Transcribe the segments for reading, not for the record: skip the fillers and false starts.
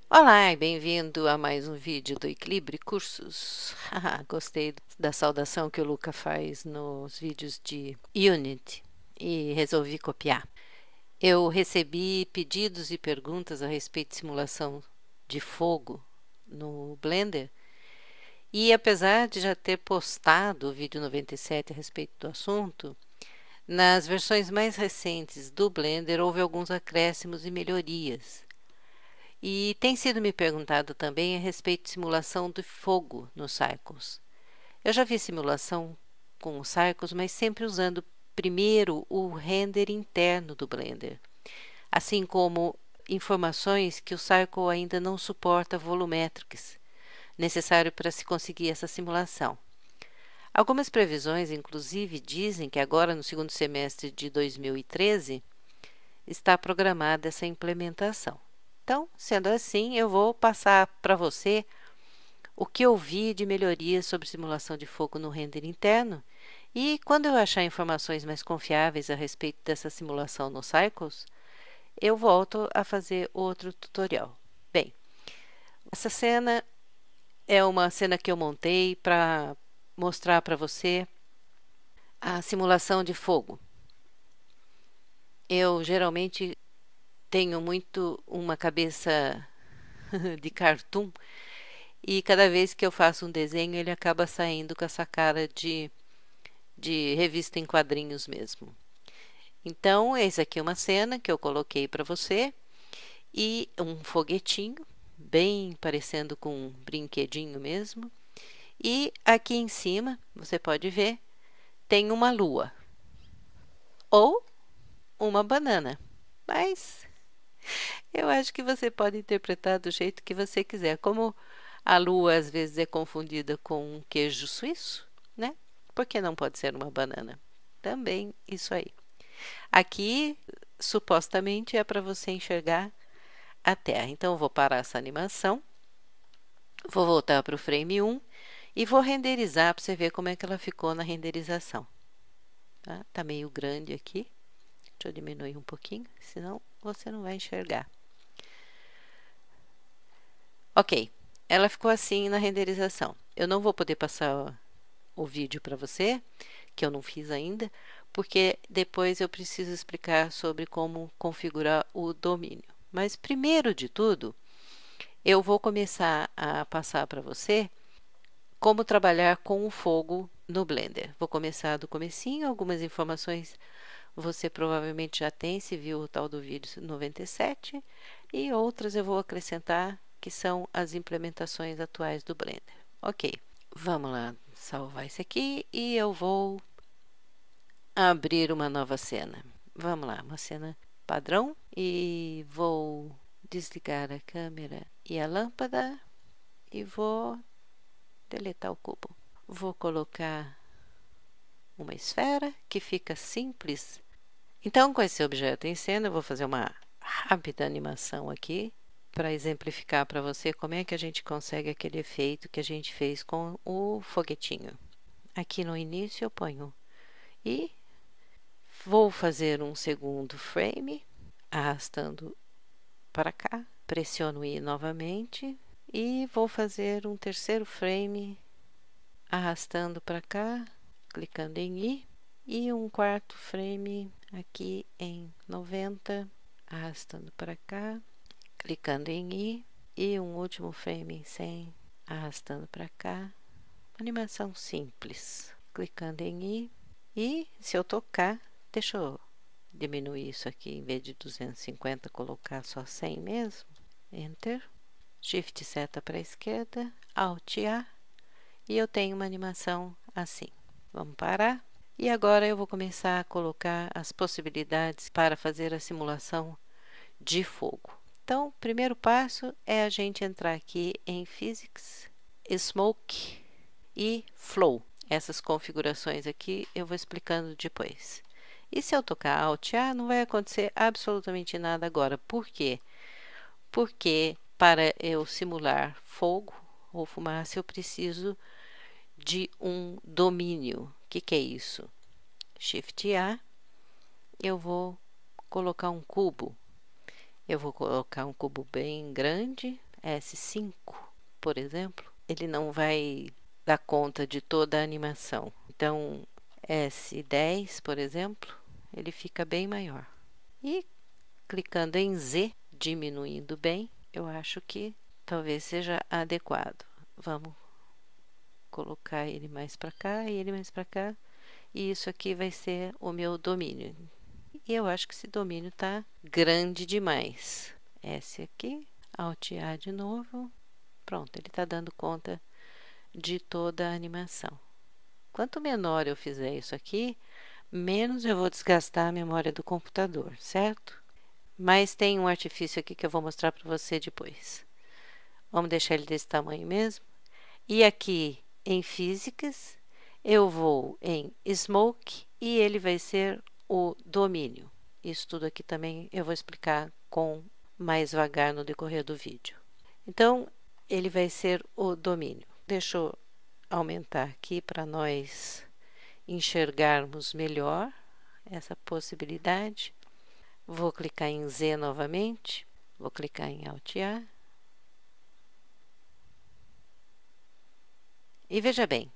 Olá e bem-vindo a mais um vídeo do Equilibre Cursos. Gostei da saudação que o Luca faz nos vídeos de Unity e resolvi copiar. Eu recebi pedidos e perguntas a respeito de simulação de fogo no Blender e apesar de já ter postado o vídeo 97 a respeito do assunto, nas versões mais recentes do Blender houve alguns acréscimos e melhorias. E tem sido me perguntado também a respeito de simulação de fogo nos Cycles. Eu já vi simulação com os Cycles, mas sempre usando primeiro o render interno do Blender, assim como informações que o Cycle ainda não suporta volumetrics, necessário para se conseguir essa simulação. Algumas previsões, inclusive, dizem que agora no segundo semestre de 2013 está programada essa implementação. Então, sendo assim, eu vou passar para você o que eu vi de melhorias sobre simulação de fogo no render interno e quando eu achar informações mais confiáveis a respeito dessa simulação no Cycles, eu volto a fazer outro tutorial. Bem, essa cena é uma cena que eu montei para mostrar para você a simulação de fogo. Eu geralmente tenho muito uma cabeça de cartoon e cada vez que eu faço um desenho ele acaba saindo com essa cara de revista em quadrinhos mesmo. Então, eis aqui uma cena que eu coloquei para você e um foguetinho, bem parecendo com um brinquedinho mesmo. E aqui em cima, você pode ver, tem uma lua ou uma banana. Mas eu acho que você pode interpretar do jeito que você quiser. Como a lua às vezes é confundida com um queijo suíço, né? Por que não pode ser uma banana? Também isso aí. Aqui, supostamente, é para você enxergar a Terra. Então, eu vou parar essa animação, vou voltar para o frame 1 e vou renderizar para você ver como é que ela ficou na renderização. Tá meio grande aqui. Deixa eu diminuir um pouquinho, senão você não vai enxergar. Ok, ela ficou assim na renderização. Eu não vou poder passar o vídeo para você, que eu não fiz ainda, porque depois eu preciso explicar sobre como configurar o domínio. Mas primeiro de tudo, eu vou começar a passar para você como trabalhar com o fogo no Blender. Vou começar do comecinho, algumas informações você provavelmente já tem, se viu o tal do vídeo 97, e outras eu vou acrescentar que são as implementações atuais do Blender. Ok, vamos lá salvar isso aqui e eu vou abrir uma nova cena. Vamos lá, uma cena padrão e vou desligar a câmera e a lâmpada e vou deletar o cubo. Vou colocar uma esfera que fica simples. Então, com esse objeto em cena, eu vou fazer uma rápida animação aqui para exemplificar para você como é que a gente consegue aquele efeito que a gente fez com o foguetinho. Aqui no início eu ponho e vou fazer um segundo frame, arrastando para cá, pressiono I novamente e vou fazer um terceiro frame, arrastando para cá, clicando em I, e um quarto frame aqui em 90, arrastando para cá, clicando em I, e um último frame em 100, arrastando para cá. Animação simples, clicando em I, e se eu tocar, deixa eu diminuir isso aqui, em vez de 250, colocar só 100 mesmo. Enter, Shift seta para a esquerda, Alt A, e eu tenho uma animação assim. Vamos parar. E agora eu vou começar a colocar as possibilidades para fazer a simulação de fogo. Então, o primeiro passo é a gente entrar aqui em Physics, Smoke e Flow. Essas configurações aqui eu vou explicando depois. E se eu tocar Alt A, não vai acontecer absolutamente nada agora. Por quê? Porque para eu simular fogo ou fumaça, eu preciso de um domínio. O que é isso? Shift A, eu vou colocar um cubo. Eu vou colocar um cubo bem grande, S5, por exemplo, ele não vai dar conta de toda a animação. Então, S10, por exemplo, ele fica bem maior. E clicando em Z, diminuindo bem, eu acho que talvez seja adequado. Vamos colocar ele mais para cá e ele mais para cá. E isso aqui vai ser o meu domínio. E eu acho que esse domínio está grande demais. S aqui, Alt A de novo. Pronto, ele está dando conta de toda a animação. Quanto menor eu fizer isso aqui, menos eu vou desgastar a memória do computador, certo? Mas tem um artifício aqui que eu vou mostrar para você depois. Vamos deixar ele desse tamanho mesmo. E aqui em Físicas, eu vou em Smoke e ele vai ser o domínio. Isso tudo aqui também eu vou explicar com mais vagar no decorrer do vídeo. Então, ele vai ser o domínio. Deixa eu aumentar aqui para nós enxergarmos melhor essa possibilidade. Vou clicar em Z novamente, vou clicar em Alt A. E veja bem,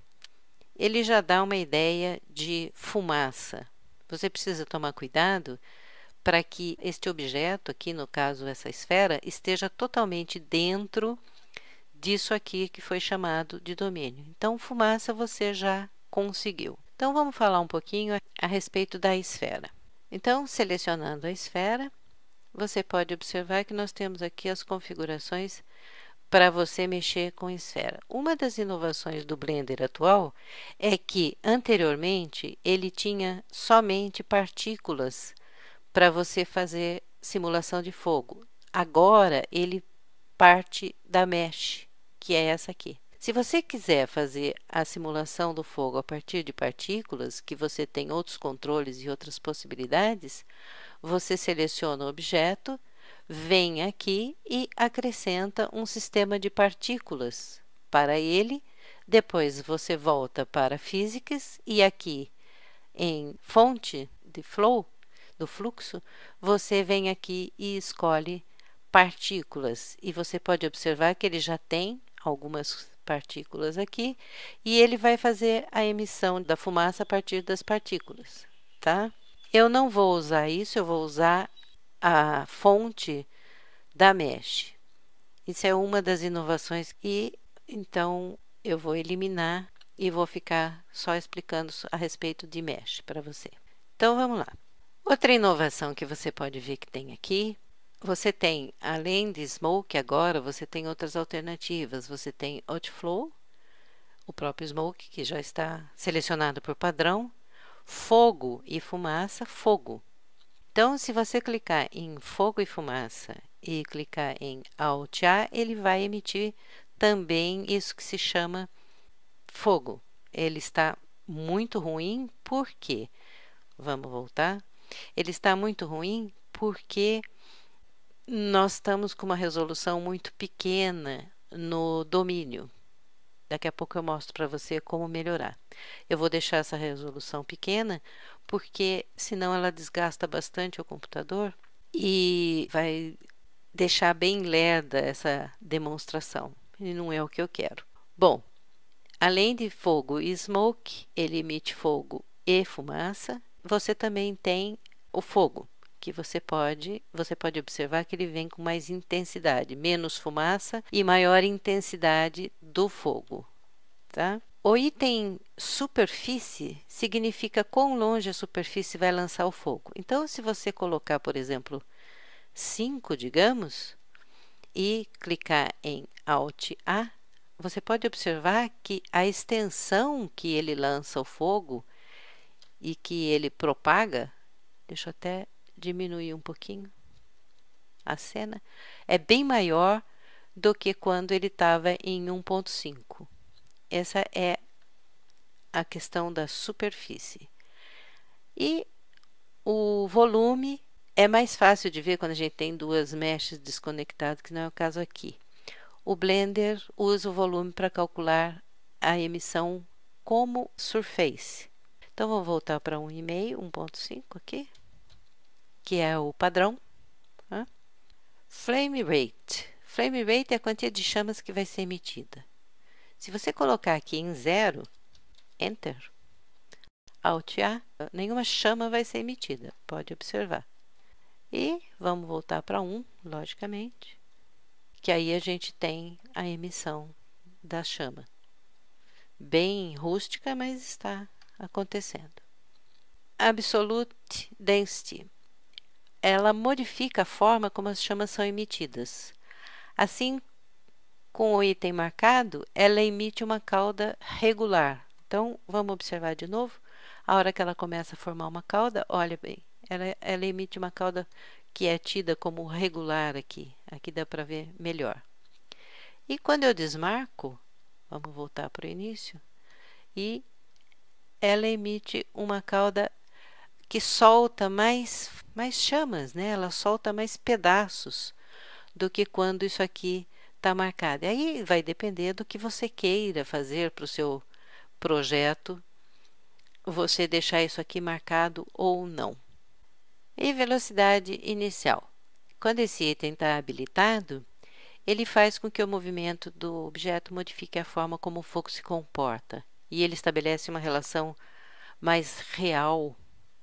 ele já dá uma ideia de fumaça. Você precisa tomar cuidado para que este objeto, aqui no caso essa esfera, esteja totalmente dentro disso aqui que foi chamado de domínio. Então, fumaça você já conseguiu. Então, vamos falar um pouquinho a respeito da esfera. Então, selecionando a esfera, você pode observar que nós temos aqui as configurações para você mexer com esfera. Uma das inovações do Blender atual é que, anteriormente, ele tinha somente partículas para você fazer simulação de fogo. Agora, ele parte da mesh, que é essa aqui. Se você quiser fazer a simulação do fogo a partir de partículas, que você tem outros controles e outras possibilidades, você seleciona o objeto, vem aqui e acrescenta um sistema de partículas para ele. Depois você volta para Físicas e aqui em Fonte de Flow, do fluxo, você vem aqui e escolhe partículas. E você pode observar que ele já tem algumas partículas aqui e ele vai fazer a emissão da fumaça a partir das partículas, tá? Eu não vou usar isso, eu vou usar a fonte da mesh. Isso é uma das inovações e então eu vou eliminar e vou ficar só explicando a respeito de mesh para você. Então vamos lá. Outra inovação que você pode ver que tem aqui, você tem, além de Smoke agora, você tem outras alternativas. Você tem Outflow, o próprio Smoke, que já está selecionado por padrão, Fogo e Fumaça, Fogo. Então, se você clicar em Fogo e Fumaça e clicar em Alt A, ele vai emitir também isso que se chama fogo. Ele está muito ruim, por quê? Vamos voltar. Ele está muito ruim porque nós estamos com uma resolução muito pequena no domínio. Daqui a pouco eu mostro para você como melhorar. Eu vou deixar essa resolução pequena, porque senão ela desgasta bastante o computador e vai deixar bem lerda essa demonstração. E não é o que eu quero. Bom, além de fogo e smoke, ele emite fogo e fumaça. Você também tem o fogo, que você pode observar que ele vem com mais intensidade, menos fumaça e maior intensidade do fogo, tá? O item superfície significa quão longe a superfície vai lançar o fogo. Então, se você colocar, por exemplo, 5, digamos, e clicar em Alt A, você pode observar que a extensão que ele lança o fogo e que ele propaga, deixa eu até diminuir um pouquinho a cena, é bem maior do que quando ele estava em 1.5. Essa é a questão da superfície. E o volume é mais fácil de ver quando a gente tem duas meshes desconectadas, que não é o caso aqui. O Blender usa o volume para calcular a emissão como surface. Então, vou voltar para 1,5, 1.5 aqui, que é o padrão. Tá? Frame rate. Flame rate é a quantia de chamas que vai ser emitida. Se você colocar aqui em 0, Enter, Alt A, nenhuma chama vai ser emitida, pode observar. E vamos voltar para 1, logicamente, que aí a gente tem a emissão da chama. Bem rústica, mas está acontecendo. Absolute Density. Ela modifica a forma como as chamas são emitidas. Assim, com o item marcado, ela emite uma cauda regular. Então, vamos observar de novo. A hora que ela começa a formar uma cauda, olha bem, ela emite uma cauda que é tida como regular aqui. Aqui dá para ver melhor. E quando eu desmarco, vamos voltar para o início, e ela emite uma cauda que solta mais chamas, né? Ela solta mais pedaços do que quando isso aqui está marcado. E aí vai depender do que você queira fazer para o seu projeto, você deixar isso aqui marcado ou não. E velocidade inicial. Quando esse item está habilitado, ele faz com que o movimento do objeto modifique a forma como o fogo se comporta. E ele estabelece uma relação mais real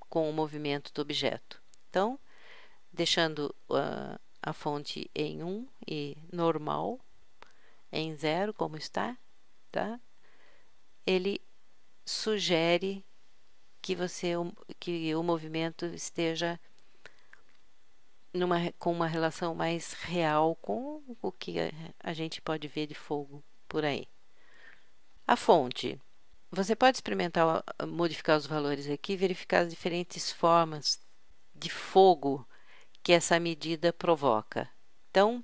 com o movimento do objeto. Então, deixando a fonte em 1 e normal em 0, como está, tá? Ele sugere que o movimento esteja com uma relação mais real com o que a gente pode ver de fogo por aí. A fonte. Você pode experimentar modificar os valores aqui e verificar as diferentes formas de fogo que essa medida provoca. Então,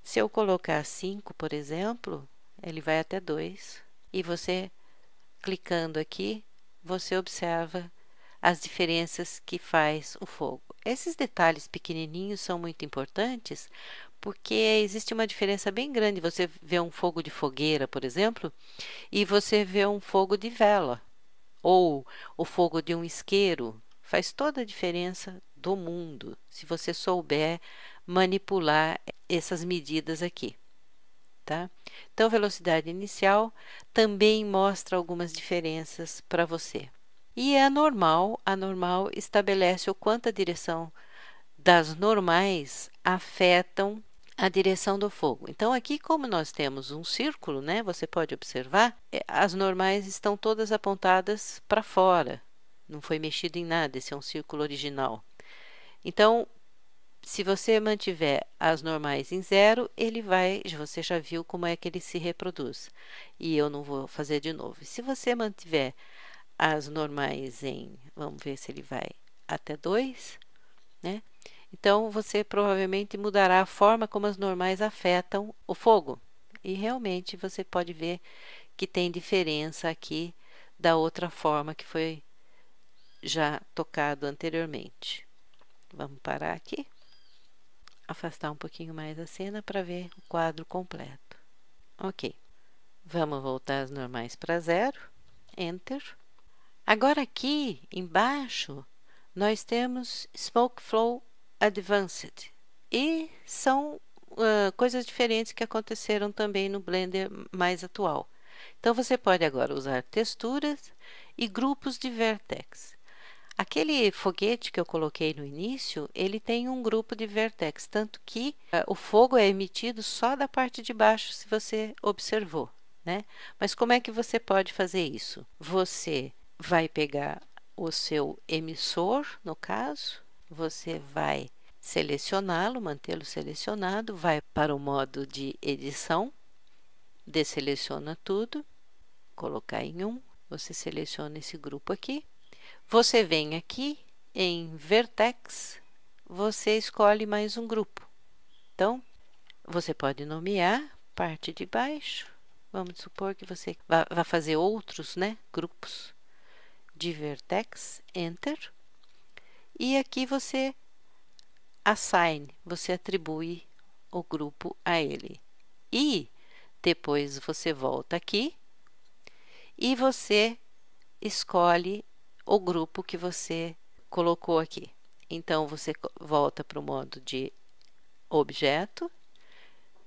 se eu colocar 5, por exemplo, ele vai até 2. E você, clicando aqui, você observa as diferenças que faz o fogo. Esses detalhes pequenininhos são muito importantes porque existe uma diferença bem grande. Você vê um fogo de fogueira, por exemplo, e você vê um fogo de vela, ou o fogo de um isqueiro. Faz toda a diferença do mundo, se você souber manipular essas medidas aqui, tá? Então, velocidade inicial também mostra algumas diferenças para você. E a normal estabelece o quanto a direção das normais afetam a direção do fogo. Então, aqui, como nós temos um círculo, né, você pode observar, as normais estão todas apontadas para fora. Não foi mexido em nada, esse é um círculo original. Então, se você mantiver as normais em 0, você já viu como é que ele se reproduz. E eu não vou fazer de novo. Se você mantiver as normais vamos ver se ele vai até 2, né? Então, você provavelmente mudará a forma como as normais afetam o fogo. E realmente você pode ver que tem diferença aqui da outra forma que foi já tocado anteriormente. Vamos parar aqui, afastar um pouquinho mais a cena para ver o quadro completo. Ok, vamos voltar as normais para 0, Enter. Agora aqui embaixo nós temos Smoke Flow Advanced, e são coisas diferentes que aconteceram também no Blender mais atual. Então, você pode agora usar texturas e grupos de vertex. Aquele foguete que eu coloquei no início, ele tem um grupo de vertex, tanto que o fogo é emitido só da parte de baixo, se você observou, né? Mas como é que você pode fazer isso? Você vai pegar o seu emissor, no caso, você vai selecioná-lo, mantê-lo selecionado, vai para o modo de edição, desseleciona tudo, colocar em 1, você seleciona esse grupo aqui, você vem aqui em Vertex, você escolhe mais um grupo. Então, você pode nomear parte de baixo, vamos supor que você vai fazer outros, né, grupos de Vertex, Enter, e aqui você assign, você atribui o grupo a ele. E depois você volta aqui e você escolhe o grupo que você colocou aqui. Então, você volta para o modo de objeto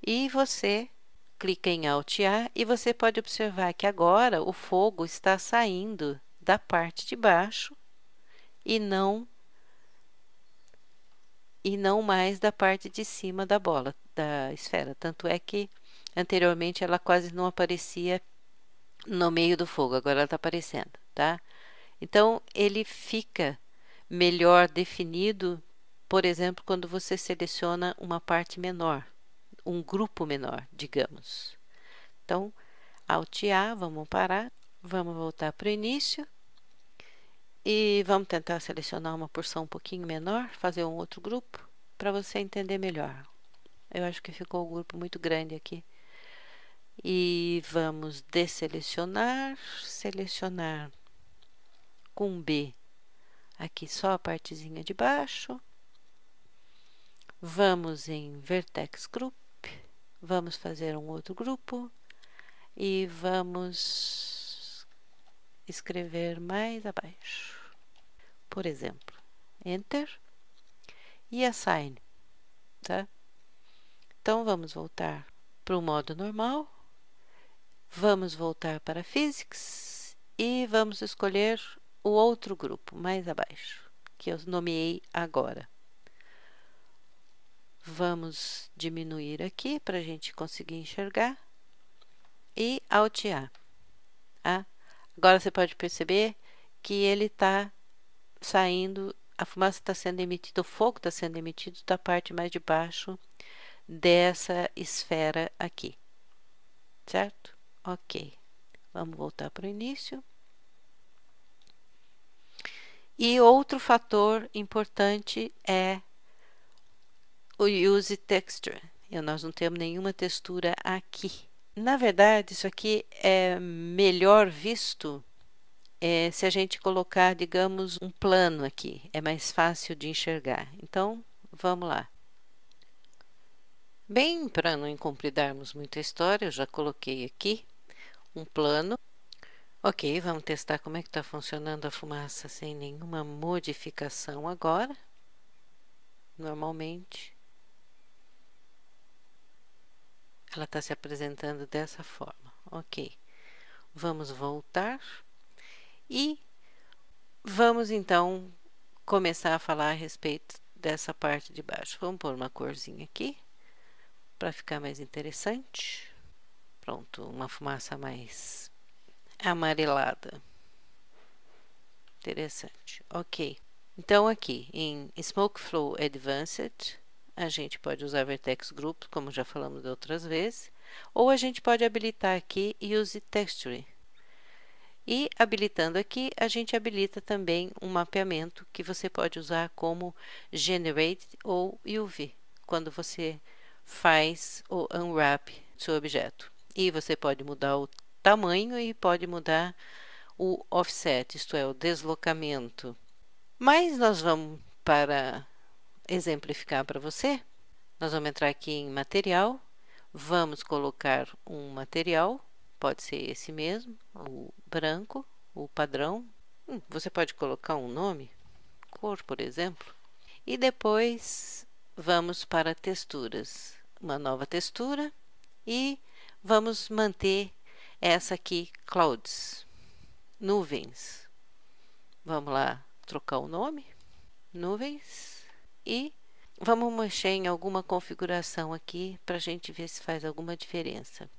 E você clica em Alt A e você pode observar que agora o fogo está saindo da parte de baixo e não mais da parte de cima da bola, da esfera. Tanto é que anteriormente ela quase não aparecia no meio do fogo, agora ela está aparecendo, tá? Então ele fica melhor definido, por exemplo, quando você seleciona uma parte menor, um grupo menor, digamos. Então, Alt A, vamos parar, vamos voltar para o início e vamos tentar selecionar uma porção um pouquinho menor, fazer um outro grupo, para você entender melhor. Eu acho que ficou um grupo muito grande aqui. E vamos desselecionar, selecionar com B aqui só a partezinha de baixo. Vamos em Vertex Group, vamos fazer um outro grupo e vamos escrever mais abaixo. Por exemplo, Enter e Assign, tá? Então vamos voltar para o modo normal, vamos voltar para Physics e vamos escolher o outro grupo mais abaixo, que eu nomeei agora. Vamos diminuir aqui para a gente conseguir enxergar e Alt A. Tá? Agora você pode perceber que ele está saindo, a fumaça está sendo emitida, o fogo está sendo emitido da parte mais de baixo dessa esfera aqui, certo? Ok, vamos voltar para o início. E outro fator importante é o Use Texture. Nós não temos nenhuma textura aqui. Na verdade, isso aqui é melhor visto se a gente colocar, digamos, um plano aqui. É mais fácil de enxergar. Então, vamos lá. Bem, para não incompridarmos muito a história, eu já coloquei aqui um plano. Ok, vamos testar como é que está funcionando a fumaça sem nenhuma modificação agora. Normalmente, ela está se apresentando dessa forma. Ok, vamos voltar e vamos então começar a falar a respeito dessa parte de baixo. Vamos pôr uma corzinha aqui para ficar mais interessante. Pronto, uma fumaça mais amarelada. Interessante. Ok. Então, aqui em Smoke Flow Advanced, a gente pode usar Vertex Group, como já falamos de outras vezes, ou a gente pode habilitar aqui Use Texture. E habilitando aqui, a gente habilita também um mapeamento que você pode usar como Generate ou UV, quando você faz o Unwrap do seu objeto. E você pode mudar o tamanho e pode mudar o offset, isto é, o deslocamento. Mas nós vamos, para exemplificar para você, nós vamos entrar aqui em material, vamos colocar um material, pode ser esse mesmo, o branco, o padrão. Você pode colocar um nome, cor, por exemplo. E depois vamos para texturas, uma nova textura e vamos manter essa aqui, clouds, nuvens. Vamos lá trocar o nome, nuvens, e vamos mexer em alguma configuração aqui para a gente ver se faz alguma diferença.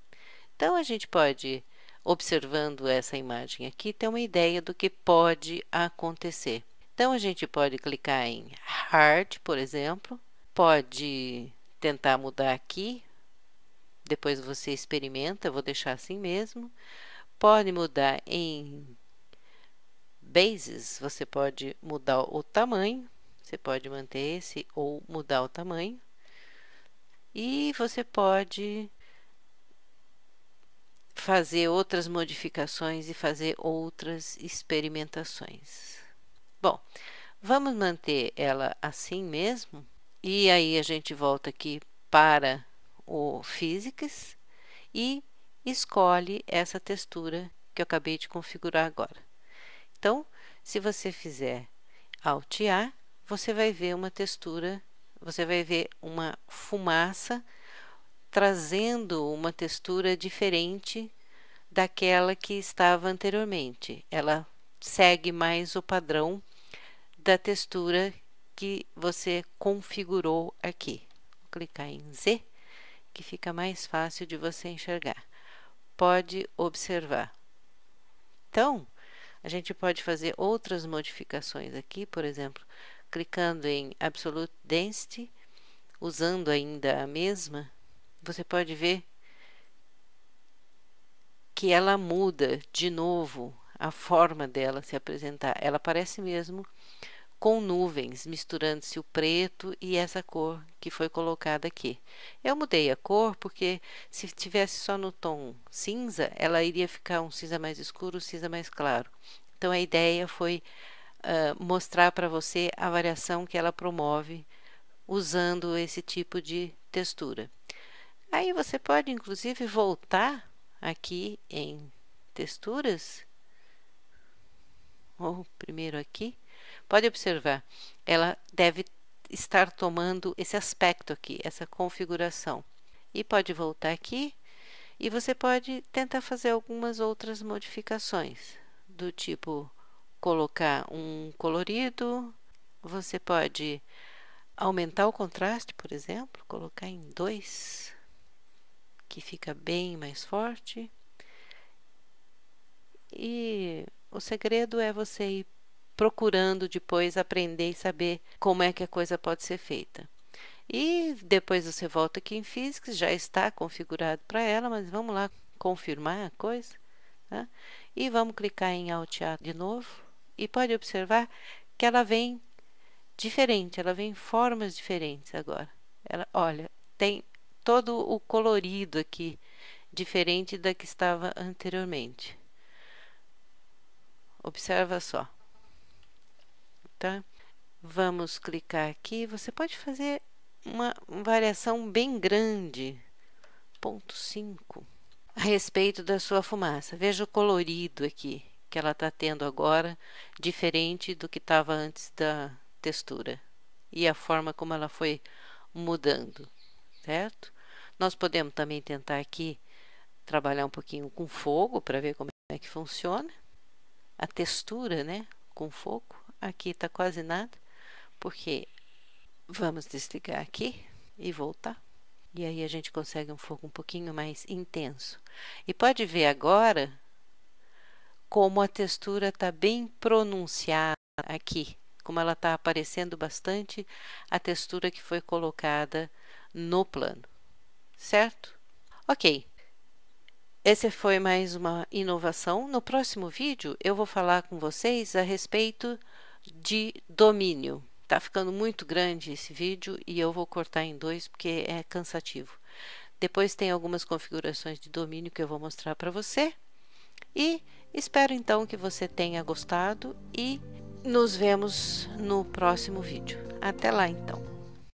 Então, a gente pode, observando essa imagem aqui, ter uma ideia do que pode acontecer. Então, a gente pode clicar em Hard, por exemplo, pode tentar mudar aqui, depois você experimenta, eu vou deixar assim mesmo. Pode mudar em Bases, você pode mudar o tamanho, você pode manter esse ou mudar o tamanho. E você pode fazer outras modificações e fazer outras experimentações. Bom, vamos manter ela assim mesmo. E aí a gente volta aqui para o Physics e escolhe essa textura que eu acabei de configurar agora. Então, se você fizer Alt A, você vai ver uma textura, você vai ver uma fumaça trazendo uma textura diferente daquela que estava anteriormente. Ela segue mais o padrão da textura que você configurou aqui. Vou clicar em Z, que fica mais fácil de você enxergar. Pode observar. Então, a gente pode fazer outras modificações aqui, por exemplo, clicando em Absolute Density, usando ainda a mesma, você pode ver que ela muda de novo a forma dela se apresentar. Ela parece mesmo com nuvens, misturando-se o preto e essa cor que foi colocada aqui. Eu mudei a cor porque se tivesse só no tom cinza, ela iria ficar um cinza mais escuro, um cinza mais claro. Então a ideia foi mostrar para você a variação que ela promove usando esse tipo de textura. Aí você pode inclusive voltar aqui em texturas, ou primeiro aqui, pode observar, ela deve estar tomando esse aspecto aqui, essa configuração. E pode voltar aqui e você pode tentar fazer algumas outras modificações, do tipo colocar um colorido, você pode aumentar o contraste, por exemplo, colocar em 2, que fica bem mais forte. E o segredo é você ir procurando depois aprender e saber como é que a coisa pode ser feita. E depois você volta aqui em Physics, já está configurado para ela, mas vamos lá confirmar a coisa, tá? E vamos clicar em Alt A de novo e pode observar que ela vem diferente, ela vem em formas diferentes agora. Ela, olha, tem todo o colorido aqui, diferente da que estava anteriormente. Observa só, tá? Vamos clicar aqui, você pode fazer uma variação bem grande, 0,5, a respeito da sua fumaça. Veja o colorido aqui, que ela está tendo agora, diferente do que estava antes da textura. E a forma como ela foi mudando, certo? Nós podemos também tentar aqui trabalhar um pouquinho com fogo, para ver como é que funciona. A textura, né, com fogo. Aqui está quase nada, porque vamos desligar aqui e voltar. E aí a gente consegue um fogo um pouquinho mais intenso. E pode ver agora como a textura está bem pronunciada aqui, como ela está aparecendo bastante a textura que foi colocada no plano, certo? Ok, esse foi mais uma inovação. No próximo vídeo eu vou falar com vocês a respeito de domínio. Tá ficando muito grande esse vídeo e eu vou cortar em 2 porque é cansativo. Depois tem algumas configurações de domínio que eu vou mostrar para você. E espero então que você tenha gostado e nos vemos no próximo vídeo. Até lá então!